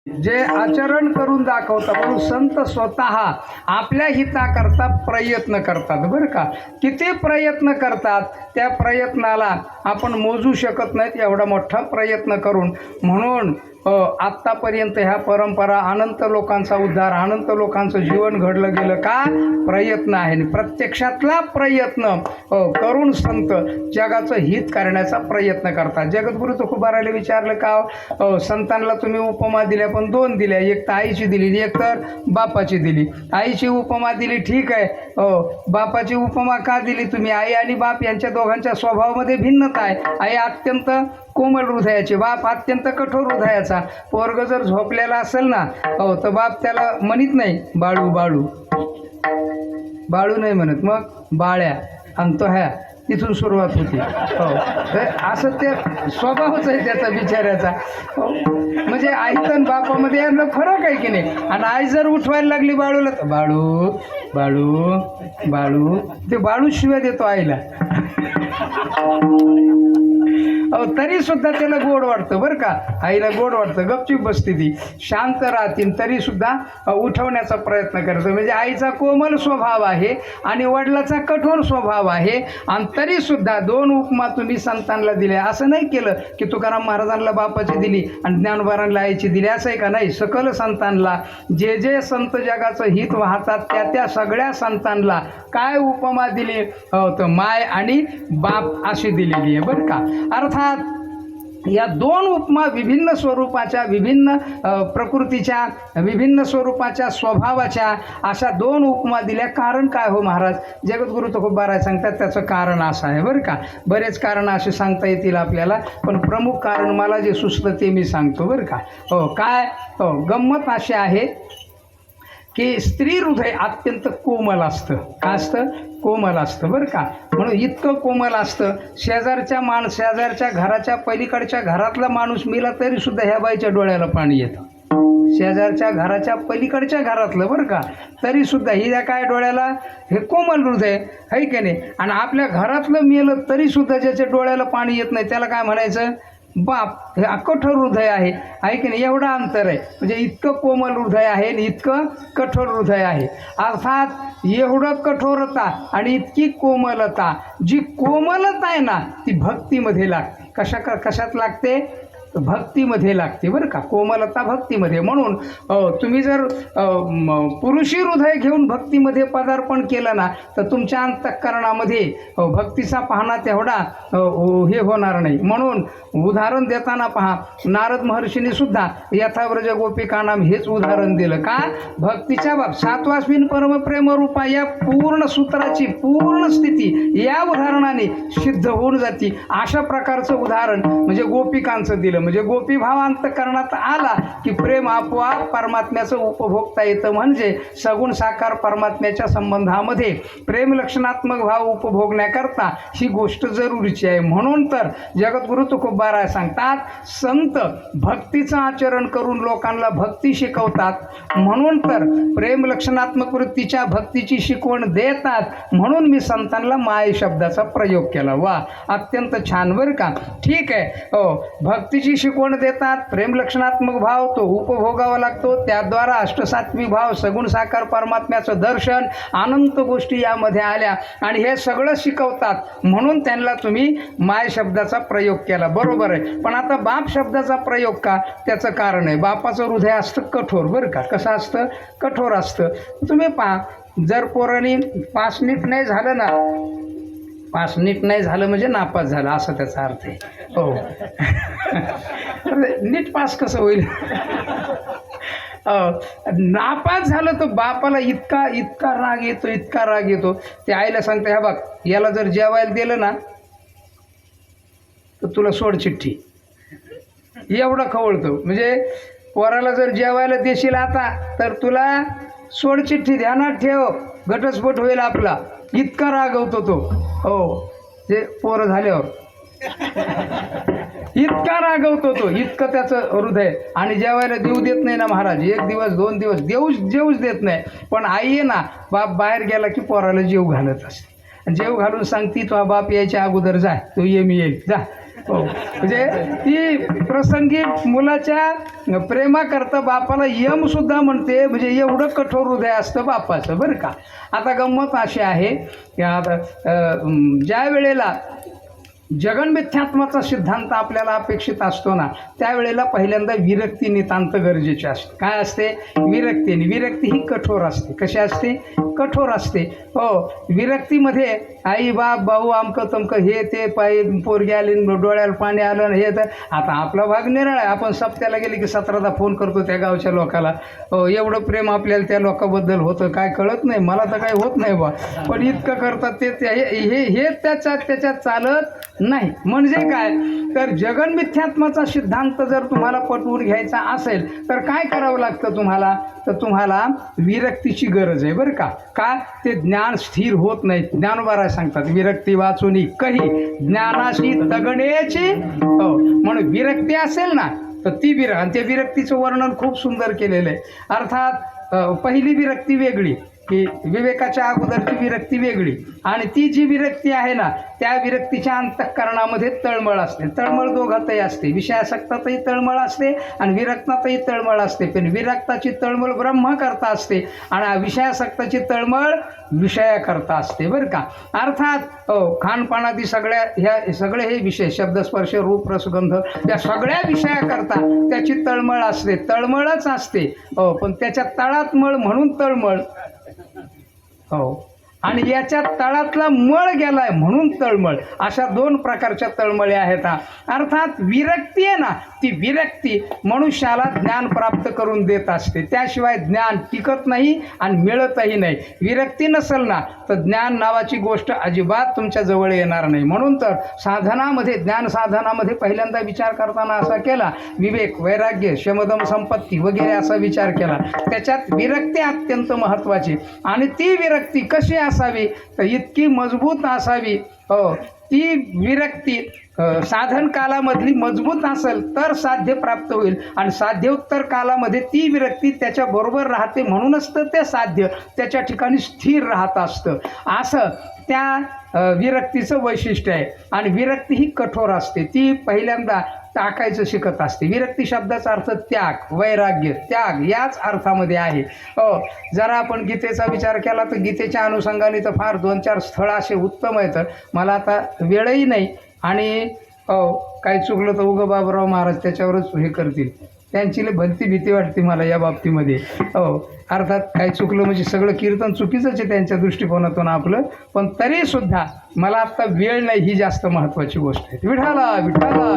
जे आचरण करून दाखवतात म्हणून संत स्वतः आपल्या हिताकरता प्रयत्न करतात बरं का. किती प्रयत्न करतात त्या प्रयत्नाला आपण मोजू शकत नाहीत एवढा मोठा प्रयत्न करून. म्हणून आत्तापर्यंत ह्या परंपरा अनंत लोकांचा उद्धार अनंत लोकांचं जीवन घडलं गेलं का प्रयत्न आहे. प्रत्यक्षातला प्रयत्न करून संत जगाचं हित करण्याचा प्रयत्न करतात. जगद्गुरु तुकोबारायला विचारलं का संतांना तुम्ही उपमा दिल्या पण दोन दिल्या, एक तर आईची दिली एक तर बापाची दिली. आईची उपमा दिली ठीक आहे, बापाची उपमा का दिली तुम्ही? आई आणि बाप यांच्या दोघांच्या स्वभावामध्ये भिन्नता आहे. आई अत्यंत कोमल हृदयाची, बाप अत्यंत कठोर हृदयाचा. पोरग जर झोपलेला असेल ना तर बाप त्याला म्हणत नाही बाळू बाळू, बाळू नाही म्हणत, मग बाळ्या आणि तो ह्या तिथून सुरुवात होती. असं ते स्वभावच आहे त्याचा बिचाऱ्याचा. म्हणजे आईचा आणि बापामध्ये यांना फरक आहे की नाही. आणि आई जर उठवायला लागली बाळूला तर बाळू बाळू बाळू, ते बाळू शिव्या देतो आईला. तरी सुद्धा त्याला गोड वाटतं बरं का, आईला गोड वाटतं. गपचूप बसते ती, शांत राहतील तरी सुद्धा उठवण्याचा प्रयत्न करतं. म्हणजे आईचा कोमल स्वभाव आहे आणि वडिलाचा कठोर स्वभाव आहे. आणि तरी सुद्धा दोन उपमा तुम्ही संतांना दिल्या. असं नाही केलं की तुकाराम महाराजांना बापाची दिली आणि ज्ञानोबारांना आईची दिली, असं आहे का? नाही. सकल संतांना जे जे संत जगाचं हित वाहतात त्या त्या सगळ्या संतांना काय उपमा दिली तर माय आणि बाप अशी दिलेली आहे बरं का. अर्थात या दोन उपमा विभिन्न स्वरूपाच्या, विभिन्न प्रकृतीच्या, विभिन्न स्वरूपाच्या, स्वभावाच्या अशा दोन उपमा दिल्या. कारण काय हो महाराज? जगद्गुरु तुकोबाराय सांगतात त्याचं कारण असं आहे बरं का. बरेच कारण असे सांगता येतील आपल्याला, पण प्रमुख कारण मला जे सुचलं ते मी सांगतो बरं का. काय गंमत अशी आहे की स्त्री हृदय अत्यंत कोमल असतं. काय असतं? कोमल असतं बरं का. म्हणून इतकं कोमल असतं, शेजारच्या घराच्या पलीकडच्या घरातला माणूस मेला तरी सुद्धा ह्या बाईच्या डोळ्याला पाणी येतं. शेजारच्या घराच्या पलीकडच्या घरातलं बरं का, तरी सुद्धा हिच्या काय डोळ्याला हे कोमल हृदय आहे की नाही. आणि आपल्या घरातलं मेलं तरी सुद्धा ज्याच्या डोळ्याला पाणी येत नाही त्याला काय म्हणायचं? बाप. हे कठोर हृदय आहे की नाही. एवढं अंतर आहे. म्हणजे इतकं कोमल हृदय आहे आणि इतकं कठोर हृदय आहे. अर्थात एवढं कठोरता आणि इतकी कोमलता, जी कोमलता आहे ना ती भक्तीमध्ये लागते. कशात लागते? भक्तीमध्ये लागते बरं का. कोमलता भक्तीमध्ये. म्हणून तुम्ही जर पुरुषी हृदय घेऊन भक्तीमध्ये पदार्पण केलं ना तर तुमच्या अंतःकरणामध्ये भक्तीचा पाहणा तेवढा हे होणार नाही. म्हणून उदाहरण देताना पहा, नारद महर्षींनी सुद्धा यथाव्रज गोपिकानाम हेच उदाहरण दिलं. का? भक्तीच्या बाब सात्वास्मिन परमप्रेम रूपा या पूर्ण सूत्राची पूर्ण स्थिती या उदाहरणाने सिद्ध होऊन जाती. अशा प्रकारचं उदाहरण म्हणजे गोपिकांचं दिलं. म्हणजे गोपीभाव अंतःकरणात आला की प्रेम आपोआप परमात्म्याचं उपभोगता येतं. म्हणजे सगुण साकार परमात्म्याच्या संबंधामध्ये प्रेम लक्षणात्मक भाव उपभोगण्याकरता ही गोष्ट जरुरीची आहे. म्हणून तर जगद्गुरु तुकोबाराय सांगतात संत भक्तीचं आचरण करून लोकांना भक्ती शिकवतात. म्हणून तर प्रेम लक्षणात्मक वृत्तीच्या भक्तीची शिकवण देतात. म्हणून मी संतांना माय शब्दाचा प्रयोग केला. वा, अत्यंत छान बरं का. ठीक आहे. भक्तीची शिकवण देतात, प्रेम लक्षणात्मक भाव तो उपभोगावा लागतो. त्याद्वारा अष्टसात्विक भाव, सगुण साकार परमात्म्याचं दर्शन, अनंत गोष्टी यामध्ये आल्या आणि हे सगळं शिकवतात. म्हणून त्यांना तुम्ही माय शब्दाचा प्रयोग केला. बरोबर आहे. पण आता बाप शब्दाचा प्रयोग का? त्याचं कारण आहे, बापाचं हृदय असतं कठोर बरं का. कसं असतं? कठोर असतं. तुम्ही पहा, जर पोरांनी पास नीट नाही झालं ना, पास नीट नाही झालं म्हणजे नापास झालं असं त्याचा अर्थ आहे. हो. नीट पास कसं होईल? नापास झालं तर बापाला इतका राग येतो, इतका राग येतो. ते आईला सांगते, ह्या बघ याला जर जेवायला दिलं ना तर तुला सोड चिठ्ठी. एवढं खवळतो. म्हणजे पोराला जर जेवायला देशील आता तर तुला सोड चिठ्ठी, ध्यानात ठेव, घटस्फोट होईल आपला. इतका रागवतो तो. हो, ते पोरं झाल्यावर इतका रागवतो तो, इतकं त्याचं हृदय. आणि जेवायला देऊ देत नाही ना महाराज, 1 दिवस 2 दिवस जेवूच देत नाही. पण आई आहे ना, बाप बाहेर गेला की पोराला जेव घालत असते. जेव घालून सांगती, तो बाप यायच्या अगोदर जा, तो मी येईल, जा. हो, म्हणजे ती प्रसंगी मुलाच्या प्रेमाकरता बापाला यम सुद्धा म्हणते, म्हणजे एवढं कठोर हृदय असतं बापाचं बरं का. आता गंमत अशी आहे की आता ज्या वेळेला जगन्मिथ्यात्वाचा सिद्धांत आपल्याला अपेक्षित असतो ना, त्यावेळेला पहिल्यांदा विरक्ती नितांत गरजेची असते. काय असते? विरक्ती. विरक्ती ही कठोर असते. कशी असते? कठोर असते. हो, विरक्तीमध्ये आई बाप भाऊ आमकं तमकं हे ते पाय पोरगी आली डोळ्याला पाणी आलं हे तर. आता आपला भाग निराळा आहे, आपण सप्त्याला गेले की 17दा फोन करतो त्या गावच्या लोकाला. हो, एवढं प्रेम आपल्याला त्या लोकांबद्दल होतं काय कळत नाही, मला तर काही होत नाही बा, पण इतकं करतात ते हे त्याच्यात चालत नाही. म्हणजे काय तर जगन्मिथ्यात्वाचा सिद्धांत जर तुम्हाला पटवून घ्यायचा असेल तर काय करावं लागतं तुम्हाला, तर तुम्हाला विरक्तीची गरज आहे बरं का. का ते ज्ञान स्थिर होत नाही. ज्ञानोबा सांगतात विरक्ती वाचूनी कही ज्ञानाशी तगण्याची. हो, म्हणून विरक्ती असेल ना तर ती आणि त्या विरक्तीचं वर्णन खूप सुंदर केलेलं आहे. अर्थात पहिली विरक्ती वेगळी की विवेकाच्या अगोदरची विरक्ती वेगळी, आणि ती जी विरक्ती आहे ना त्या विरक्तीच्या अंतःकरणामध्ये तळमळ असते. तळमळ दोघातही असते, विषयासक्तातही तळमळ असते आणि विरक्तातही तळमळ असते. पण विरक्ताची तळमळ ब्रह्माकरता असते आणि विषयासक्ताची तळमळ विषयाकरता असते बरं का. अर्थात खानपानादी सगळे हे विषय शब्दस्पर्श रूप रसगंध या सगळ्या विषयाकरता त्याची तळमळ असते, तळमळच असते. पण त्याच्या तळात मळ म्हणून तळमळ. हो, आणि याच्या तळातला मळ गेलाय म्हणून तळमळ. अशा दोन प्रकारच्या तळमळी आहेत. अर्थात विरक्ती आहे ना, ती विरक्ती मनुष्याला ज्ञान प्राप्त करून देत असते, त्याशिवाय ज्ञान टिकत नाही आणि मिळतही नाही. विरक्ती नसेल ना तर ज्ञान नावाची गोष्ट अजिबात तुमच्या जवळ येणार नाही. म्हणून तर साधनामध्ये ज्ञान साधनामध्ये पहिल्यांदा विचार करताना असा केला, विवेक वैराग्य शमदम संपत्ती वगैरे असा विचार केला. त्याच्यात विरक्ती अत्यंत महत्त्वाची. आणि ती विरक्ती कशी असावी तर इतकी मजबूत असावी. हो, ती विरक्ती साधन कालामधली मजबूत असेल तर साध्य प्राप्त होईल, आणि साध्योत्तर कालामध्ये ती विरक्ती त्याच्याबरोबर राहते, म्हणूनच तर ते साध्य त्याच्या ठिकाणी स्थिर राहत असतं. असं त्या विरक्तीचं वैशिष्ट्य आहे. आणि विरक्ती ही कठोर असते, ती पहिल्यांदा टाकायचं शिकत असते. विरक्ती शब्दाचा अर्थ त्याग, वैराग्य, त्याग याच अर्थामध्ये आहे. हो, जरा आपण गीतेचा विचार केला तर गीतेच्या अनुषंगाने तर फार 2-4 स्थळं असे उत्तम आहेत. मला आता वेळही नाही, आणि काही चुकलं तर उगं बाबूराव महाराज त्याच्यावरच हे करतील, त्यांची भलती भीती वाटते मला या बाबतीमध्ये. हो, अर्थात काही चुकलं म्हणजे सगळं कीर्तन चुकीचंच आहे त्यांच्या दृष्टिकोनातून आपलं, पण तरीसुद्धा मला आत्ता वेळ नाही ही जास्त महत्त्वाची गोष्ट आहे. विठाला विठाला.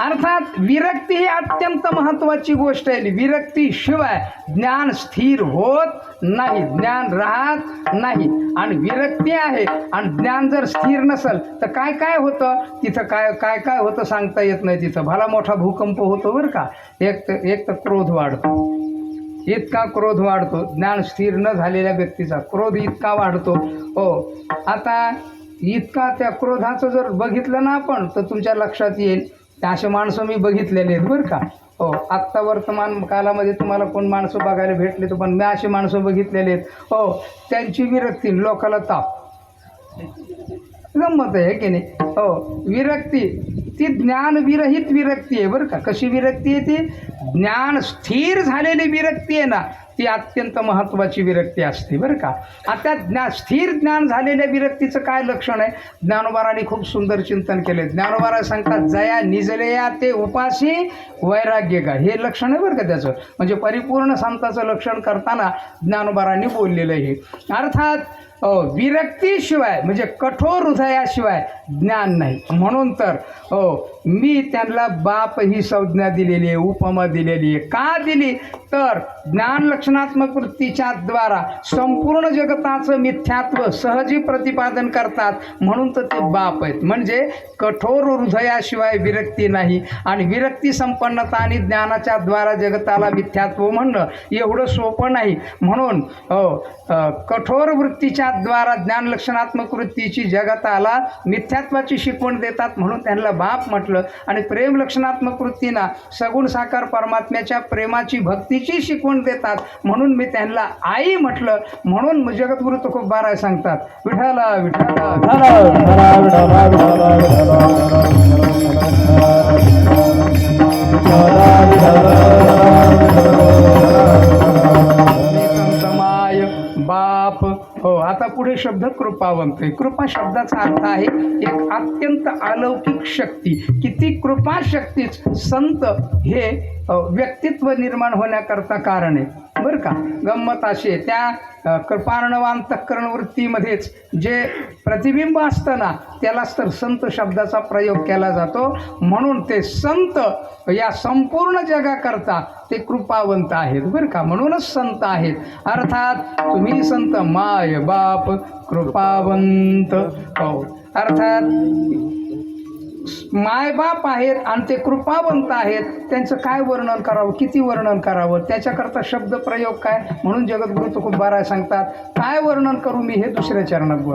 अर्थात विरक्ती ही अत्यंत महत्त्वाची गोष्ट आहे. विरक्तीशिवाय ज्ञान स्थिर होत नाही, ज्ञान राहत नाही. आणि विरक्ती आहे आणि ज्ञान जर स्थिर नसेल तर काय काय होतं तिथं, काय होतं सांगता येत नाही. तिथं भला मोठा भूकंप होतो बरं का. एक तर क्रोध वाढतो, इतका क्रोध वाढतो. ज्ञान स्थिर न झालेल्या व्यक्तीचा क्रोध इतका वाढतो. हो, आता इतका त्या क्रोधाचं जर बघितलं ना आपण तर तुमच्या लक्षात येईल असे माणसं मी बघितलेले आहेत बरं का. हो, आत्ता वर्तमान कालामध्ये तुम्हाला कोण माणसं बघायला भेटले तर, पण मी असे माणसं बघितलेले आहेत. हो, त्यांची विरक्ती लोकाला ताप. गंमत आहे की नाही. हो, विरक्ती ती ज्ञानविरहित विरक्ती आहे बरं का. कशी विरक्ती आहे ती? ज्ञान स्थिर झालेली विरक्ती आहे ना, ती अत्यंत महत्त्वाची विरक्ती असते बरं का. आता स्थिर ज्ञान झालेल्या विरक्तीचं काय लक्षण आहे? ज्ञानोबारांनी खूप सुंदर चिंतन केले. ज्ञानोबारा सांगतात, जया निजलेया ते उपाशी वैराग्य का, हे लक्षण आहे बरं का त्याचं. म्हणजे परिपूर्ण संताचं लक्षण करताना ज्ञानोबारांनी बोललेलं आहे. अर्थात विरक्तीशिवाय म्हणजे कठोर हृदयाशिवाय ज्ञान नाही. म्हणून तर मी त्यांना बाप ही संज्ञा दिलेली आहे, उपमा दिलेली आहे. का दिली तर ज्ञान लक्षणात्मक वृत्तीच्या द्वारा संपूर्ण जगताचं मिथ्यात्व सहजी प्रतिपादन करतात, म्हणून तर ते बाप आहेत. म्हणजे कठोर हृदयाशिवाय विरक्ती नाही, आणि विरक्ती संपन्नता आणि ज्ञानाच्या द्वारा जगताला मिथ्यात्व म्हणणं एवढं सोपं नाही. म्हणून कठोर वृत्तीच्या द्वारा ज्ञान लक्षणात्मक वृत्तीची जगताला मिथ्यात्वाची शिकवण देतात, म्हणून त्यांना बाप म्हटलं. म्हटलं. आणि प्रेम लक्षणात्मक वृत्तीना सगुण साकार परमात्म्याच्या प्रेमाची भक्तीची शिकवण देतात, म्हणून मी त्यांना आई म्हटलं. म्हणून जगद्गुरु तुकोबाराय सांगतात, विठाला विठाला माय बाप. हो, आता पुढे शब्द कृपावंत. कृपा शब्दाचा अर्थ आहे एक अत्यंत अलौकिक शक्ती. किती कृपा शक्तीच संत हे व्यक्तित्व निर्माण होण्याकरता कारण आहे बरं का. गंमत असे त्या कृपार्णव अंतःकरण वृत्तीमध्येच जे प्रतिबिंब असतं ना, त्यालाच तर संत शब्दाचा प्रयोग केला जातो. म्हणून ते संत या संपूर्ण जगाकरता ते कृपावंत आहेत बरं का, म्हणूनच संत आहेत. अर्थात तुम्ही संत माय बाप कृपावंत. हो, अर्थात मायबाप आहेत आणि ते कृपावंत आहेत. त्यांचं काय वर्णन करावं, किती वर्णन करावं, त्याच्याकरता शब्द प्रयोग काय. म्हणून जगद्गुरु तुकोबाराय सांगतात, काय वर्णन करू मी हे दुसऱ्या चरणात बोल.